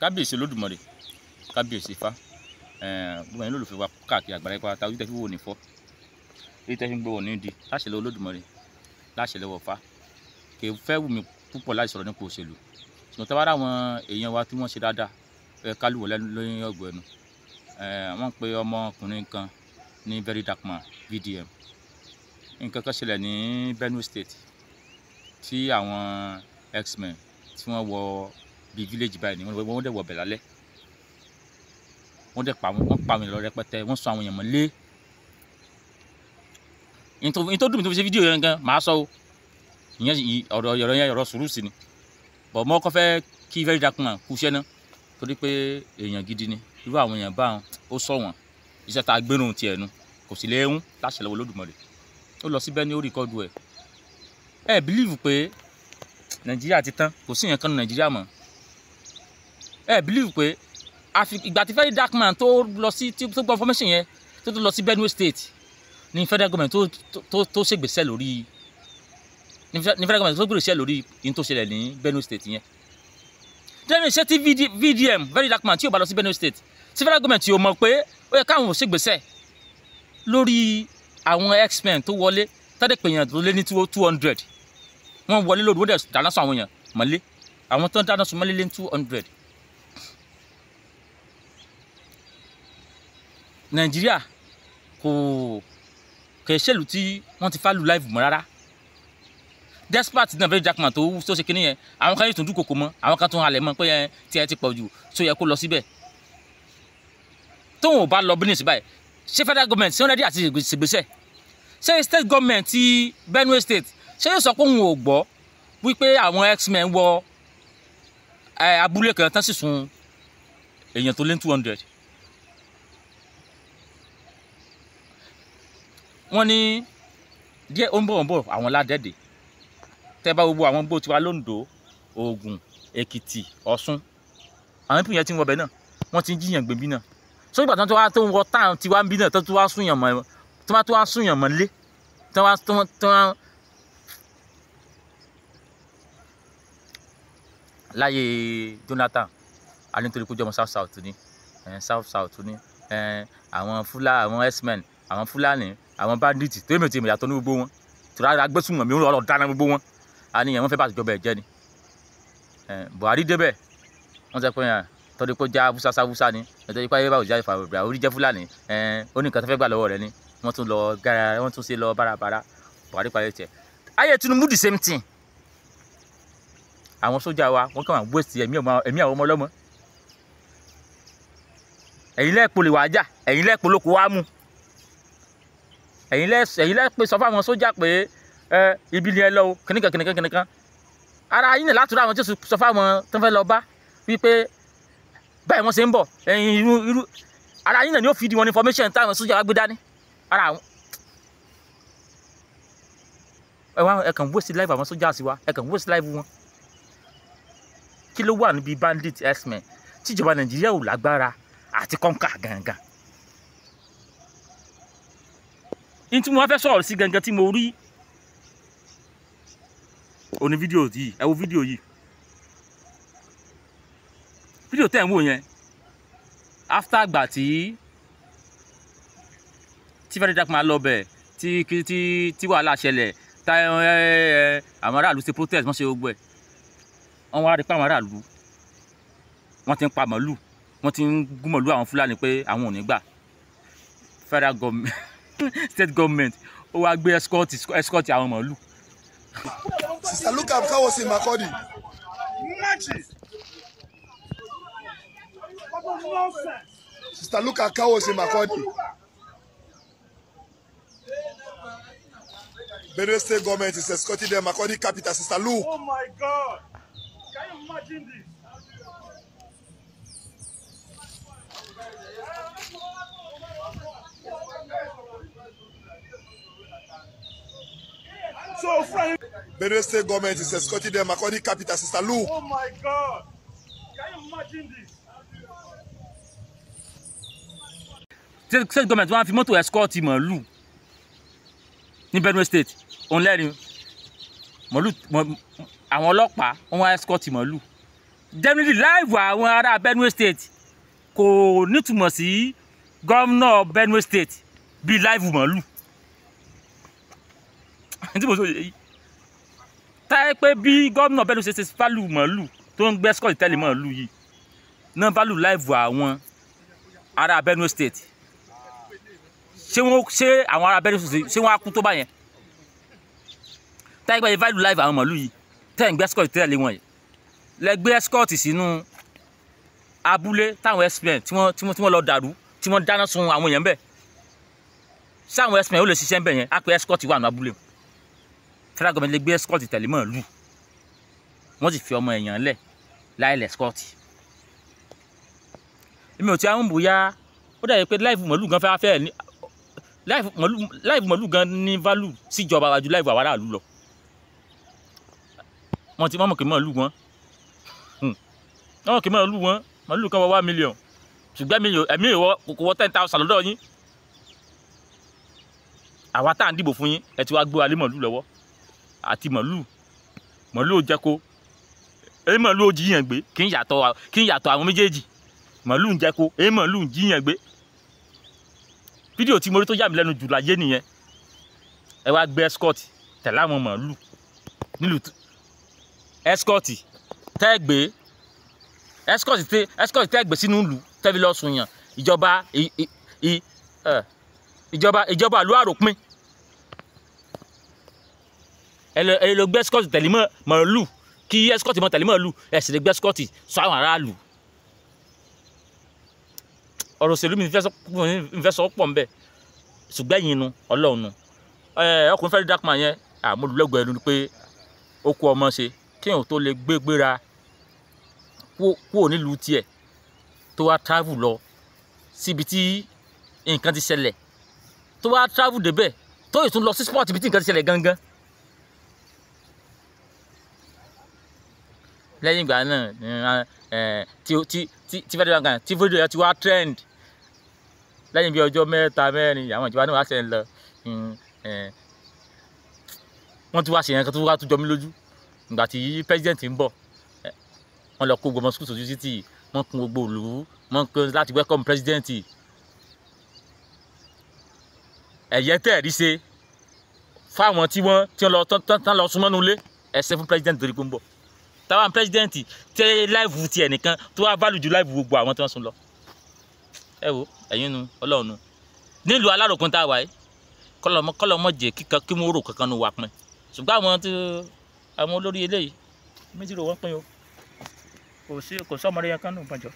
kábíyèsí Olódùmarè, kábíyèsí Ifá, gbogbo ẹ̀yin olólùfẹ́ wa káàkiri àgbáyé pátá ojú tẹ́ fi wò ní fọ́, ojú tẹ́ fi ń gbọ́ wò ní di láṣẹ lọ́wọ́ Olódùmarè, láṣẹ lọ́wọ́ Ifá. Kì í fẹ́ wù mí púpọ̀ láti sọ̀rọ̀ nípa òṣèlú, ṣùgbọ́n tí a bá rà àwọn èèyàn wa tí wọ́n ṣe dáadáa ká lù wọ́n lóyún ọ̀gbọ̀ ẹnu. Wọ́n pe ọmọkùnrin kan ní Very Dark Man VDM. Nǹkan kan ṣẹlẹ̀ ní Benue State tí àwọn X-Men tí wọ́n wọ bíi village báyìí ni wọ́n dẹ̀ wọ̀ bẹ̀ lálẹ́. Wọ́n pa àwọn èèyàn lọ rẹpẹtẹ, wọ́n sọ àwọn èèyàn mọ́lé. Ìyẹn tó dùn mí tó fi ṣe fídíò yẹn gan màá sọ o, ìyẹn ọ̀rọ̀ sùúrù sí ni, bọ̀ mọ́ kọ́ fẹ́ kí Very Dark Man kú iṣẹ́ náà torí pé èèyàn gidi ni irú àwọn èèyàn báwọn ó sọ wọn iṣẹ́ tá a gbérùn tiẹ̀ nu kò sì lè ń láṣẹ lọ́wọ́ Olódùmarè. Ó lọ síbẹ̀ ní ó rìkọ́dù ẹ̀ bílíìfù pé Nàìjíríà ti tán, kò sí yẹn kan ní Nàìjíríà mọ́. Bílíìfù pé ìgbà tí Very Dark Man tó lọ sí tó gbọ́ information yẹn tó lọ sí Benue State ní federal government tó ṣègbésẹ̀ lórí ní federal government tó gbèsè lórí yín tó ṣẹlẹ̀ ní Benue State yẹn. Lẹ́nu iṣẹ́ tí VDM Very Dark Man tí ò bá lọ sí Benue State tí federal government yóò mọ̀ pé ó yẹ káwọn ò ṣègbésẹ̀ lórí àwọn X-Men tó wọlé tọ́dẹ̀ pé èèyàn tó lé ní 200 wọ́n wọlé lóru wọ́n dẹ̀ dáná sọ àwọn èèyàn mọ́lé, àwọn tó ń dáná sọ mọ́lé lé ní 200. Nàìjíríà kò ṣèlú tí wọ́n ti fálù live mọ́ rárá. Despite náà Very Dark Man tó ṣe kinní yẹn, àwọn kan yóò tún dúnkòkò mọ́, àwọn kan tún halẹ̀ mọ́ pé tí ẹ ti pọ̀ jù tó yẹ kó lọ síbẹ̀. Tóun ò bá lọ business báyìí, ṣé federal government ṣé wọ́n rẹ́dí àti ṣègbésẹ̀? Ṣé state government ti Benue State ṣé yóò sọ pé òun ò gbọ́ wípé àwọn X-Men wọ abúlé kan tán sì sun èèyàn tó lé 200? Wọ́n ní díẹ̀ ó ń bọ̀ àwọn ládẹ́dẹ́ tẹ́ bá gbogbo àwọn gbó tiwa l'Ondo, Ògùn, Èkìtì, Ọ̀ṣun, àwọn ìpínyẹn tí ń wọbẹ̀ náà wọ́n ti ń jíyàn gbé bí náà. So ìgbà tó wá tó ń wọ táwọn tiwa ń bí náà tó wá súnyàn mọ́ tó wá súnyàn mọ́ lé tó wá láyé Jonathan a ní nítorí kó jẹ́ ọmọ South ní South ní àwọn X-Men, àwọn Fúlàní, àwọn bandits tó èmi ò ti mọ̀ yàtọ̀ ní gbogbo wọn tó rárá gbẹ́sùnmọ̀ mi ó lọ dáná gbogbo wọn àníyàn wọn fẹ́ bá àtijọba ẹ̀ jẹ́ ni. Buhari débẹ̀ wọ́n sọ pé tọ́jú pé já Haúsá ni ẹ̀tọ́jú pé ayé bá òjá ìfàwọ̀bìrà orí jẹ́ Fúlàní ó ní nǹkan tó fẹ́ gbà lọ́wọ́ rẹ̀ ni wọ́n tún ṣe lọ bárabàrà Buhari parí tiẹ̀. Ayé Tinubu the same thing. Àwọn sójà wa wọ́n kàn wá waste ẹ̀mí àwọn ọmọ ọlọ́mọ. Ẹ̀yin lẹ́ẹ̀pọ̀ lè wá jà, ẹ̀yin lẹ́ẹ̀pọ̀ lóko wá mú. Ẹ̀yin lẹ́ẹ̀pẹ̀ sọ fáwọn sójà pé ibi ni ẹ lọ kìnìkan. Ara yín náà látúrà àwọn tí sọ fáwọn tó fẹ́ lọ bá wípé báyìí wọ́n ṣe ń bọ̀ irú ara yín náà ni ó fi di wọn information táwọn sójà wá gbé dání. Ara àwọn ẹ kàn waste life àwọn sójà sí wa, ẹ kàn waste life wọn. Kí ló wà níbi bandit X-Men tí ìjọba Nàìjíríà ò lágbára àti kọ́ńkà gangan? Ní tí mo fẹ́ sọ̀rọ̀ sí gangan tí mo rí òní fídíò yìí, ẹ wo fídíò yìí. Fídíò tẹ́ ń wò yẹn after àgbà tí Very Dark Man lọ bẹ̀ tí wàhálà ṣẹlẹ̀ àwọn aráàlú ṣe protest wọ́n ṣe gbogbo ẹ̀. Wọ́n wá rí pé àwọn aráàlú wọ́n ti ń pa màálù, wọ́n ti ń gún màálù àwọn Fúlàní pé àwọn ò ní gbà. Federal government state government ó wá gbé escort àwọn màálù. Sister, look at Kawosi Makurdi. Sister, look at Kawosi Makurdi. Benue State government is escorting the Makurdi capital. Sister, look. Oh my God! Can you imagine this? So, friend. Benue State government is escorting the Makurdi capital. Sister, look. Oh my God! Can you imagine this? State government wọ́n á fi mọ́tò escort màálù ní Benue State. Òun lẹ́rìí màálù àwọn ọlọ́pàá wọ́n wá escort màálù generally live àwọn ará Benue State kò nítumọ̀ sí gómìnà Benue State bíi live màálù tí mo sọ yìí táyé pé bí gómìnà Benue State ṣe value màálù tó ń gbé escort tẹ́lẹ̀ màálù yìí náà value live àwọn ará Benue State ṣé àwọn ará Benue State ṣé wọ́n á kú tó bá yẹn táyé pé value live àwọn màálù yìí tẹ́ ń gbé escort tẹ́lẹ̀ wọn yìí lẹ gbé escort sínú abúlé táwọn explain tí wọ́n lọ dàrú tí wọ́n dáná sun àwọn èèyàn bẹ́ẹ̀ sáwọn explain ó lè ṣiṣẹ́ bẹ́ẹ̀ yẹn á pé escort wà ní abúlé federal government lè gbé escort tẹ̀lé màálù wọ́n sì fi ọmọ èèyàn lẹ̀ láìlẹ̀ escort èmi ò tí àwọn bóyá ó dàbí pé live màálù gan fẹ́ ní live màálù gan ní value síjọba wájú live àwọn aráàlú lọ wọ́n ti mọ̀ kí màálù wọn wọ́n kì í máa lù wọ́n màálù kan wọ 1 million ṣùgbọ́n ẹ̀mí ìwọ kò wọ 10,000 lọ́dọ̀ yín àwa tá à ń dìbò fún yín ẹ ti wá gbé wa lé màálù lọ́wọ́ àti màálù ò jẹ́ko èyí màálù ò jiyàn gbé kí n yàtọ̀ àwọn méjèèjì màálù ń jẹ́ko èyí màálù ń jiyàn gbé fídíò tí mo rí tó yà mí lẹ́nu jù láyé nìyẹn ẹ wá gbé escort tẹ̀lé àwọn màálù nílùú escort tẹ́ gbé escort tẹ́ gbé sínú ìlú tẹ́bi lọ sùn yàn ìjọba ìlú àròpin ẹ lọ gbé escort tẹ̀lé màálù kí escort mọ tẹ̀lé màálù ẹ sì lè gbé escort sọ àwọn aráàlú ọ̀rọ̀ òṣèlú mi fẹ́ sọ pọ̀ nbẹ ṣùgbọ́n ẹ̀yìn nu ọlọ́run nu ọkùnrin fẹ́ẹ́ dákùnmá yẹn àmúlùlọ́gbọ̀ ẹnu ni pé ó kú ọmọ ṣe kéèyàn tó lè gbéra kúrò nílùú tiẹ̀ tó wá travel lọ síbi tí nǹkan ti ṣẹlẹ̀ tó wá travel débẹ̀ tó yìí tún lọ sí sport ibi tí nǹkan ti ṣẹlẹ̀ gangan lẹ́yìn ìgbà náà tí fẹ́ẹ́ dàgbà tí fídíò yẹn ti wá trend lẹ́yìn bí ọjọ́ 3-4 àwọn ìjọba náà wá ṣe ń lọ wọ́n ti wá ṣe yẹn kan tó wá tó jọ mí lójú ìgbà tí president ń bọ̀ wọ́n lọ kó gbọmọ skul sójú títì wọ́n kún gbogbo ìlú wọ́n kún láti welcome president ẹ̀yẹ tẹ̀rí ṣe fáwọn tí wọ́n lọ tán lọ súnmọ́ nulẹ̀ ẹ̀sẹ̀ fún president torí pé ń bọ̀ táwọn president tẹ láìvù tiẹ̀ nìkan tó wá value ju láìvù gbogbo àwọn tí wọ́n sún lọ ẹ wo ẹ̀yin nu ọlọ́run nu nílùú aláròkun tá a wà yìí kọ́lọ́mọ jẹ́ kíkan kí mo rò kankan nu wà pin ṣùgbọ́n àwọn olórí eléyìí méjì rò wọ́n pin o kò sọ́mọdé yẹn kan nù gbọ́njọ́.